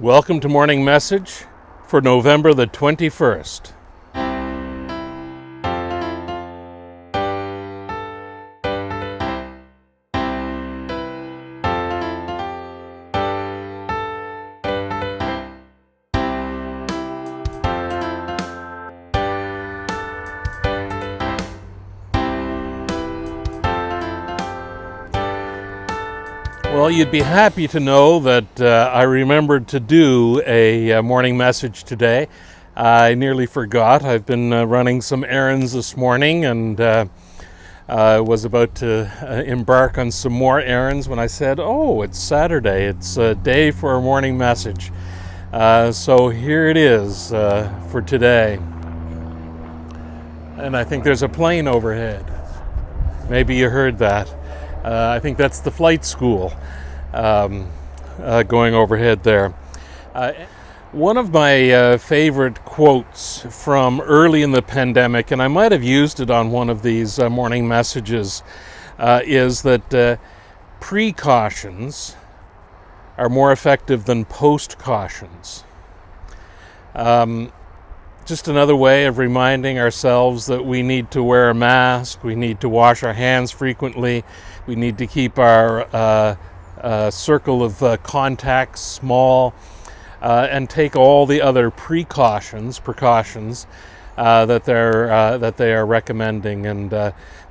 Welcome to Morning Message for November the 21st. Well, you'd be happy to know that I remembered to do a morning message today. I nearly forgot. I've been running some errands this morning and was about to embark on some more errands when I said, oh, it's Saturday. It's a day for a morning message. So here it is for today. And I think there's a plane overhead. Maybe you heard that. I think that's the flight school going overhead there. One of my favorite quotes from early in the pandemic, and I might have used it on one of these morning messages, is that precautions are more effective than post-cautions. Just another way of reminding ourselves that we need to wear a mask, we need to wash our hands frequently, we need to keep our circle of contacts small, and take all the other precautions that they are recommending. And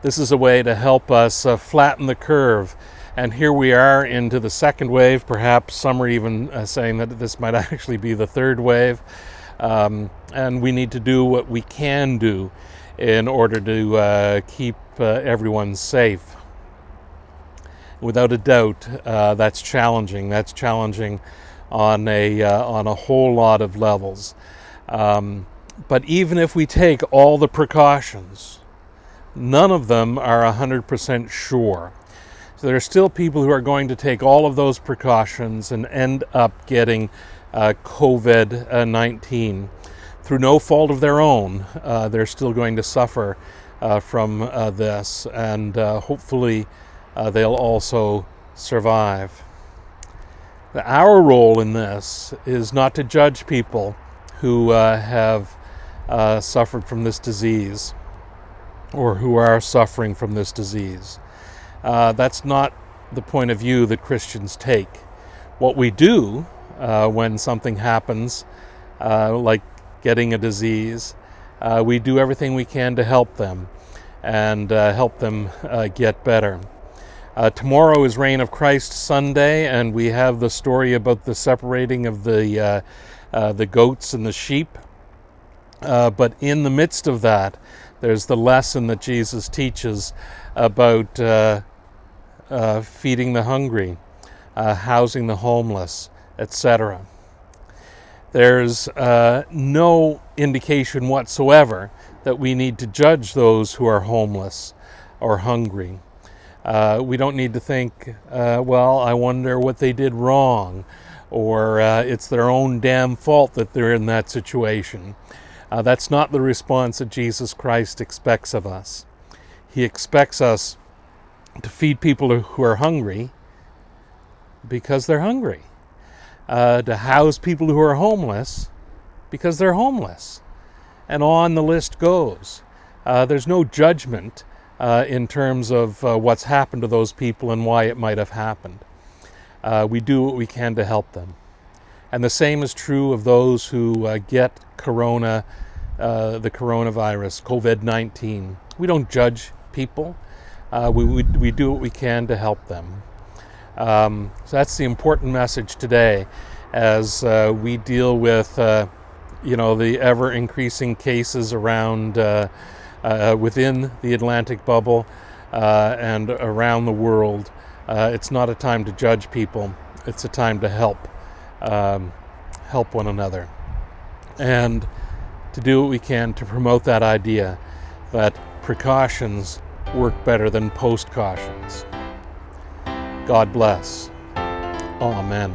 this is a way to help us flatten the curve. And here we are into the second wave. Perhaps some are even saying that this might actually be the third wave. And we need to do what we can do in order to keep everyone safe. Without a doubt, that's challenging. That's challenging on a whole lot of levels. But even if we take all the precautions, none of them are 100% sure. So there are still people who are going to take all of those precautions and end up getting COVID-19 through no fault of their own. They're still going to suffer from this, and hopefully they'll also survive. Our role in this is not to judge people who have suffered from this disease or who are suffering from this disease. That's not the point of view that Christians take. What we do when something happens, like getting a disease, we do everything we can to help them and help them get better. Tomorrow is Reign of Christ Sunday, and we have the story about the separating of the goats and the sheep. But in the midst of that, there's the lesson that Jesus teaches about feeding the hungry, housing the homeless, etc. There's no indication whatsoever that we need to judge those who are homeless or hungry. We don't need to think, well, I wonder what they did wrong, or it's their own damn fault that they're in that situation. That's not the response that Jesus Christ expects of us. He expects us to feed people who are hungry because they're hungry, to house people who are homeless because they're homeless, and on the list goes. There's no judgment in terms of what's happened to those people and why it might have happened. We do what we can to help them. And the same is true of those who get the coronavirus, COVID-19. We don't judge people. We do what we can to help them. So that's the important message today as we deal with the ever-increasing cases around within the Atlantic bubble and around the world. It's not a time to judge people. It's a time to help one another, and to do what we can to promote that idea that precautions work better than post-cautions. God bless. Amen.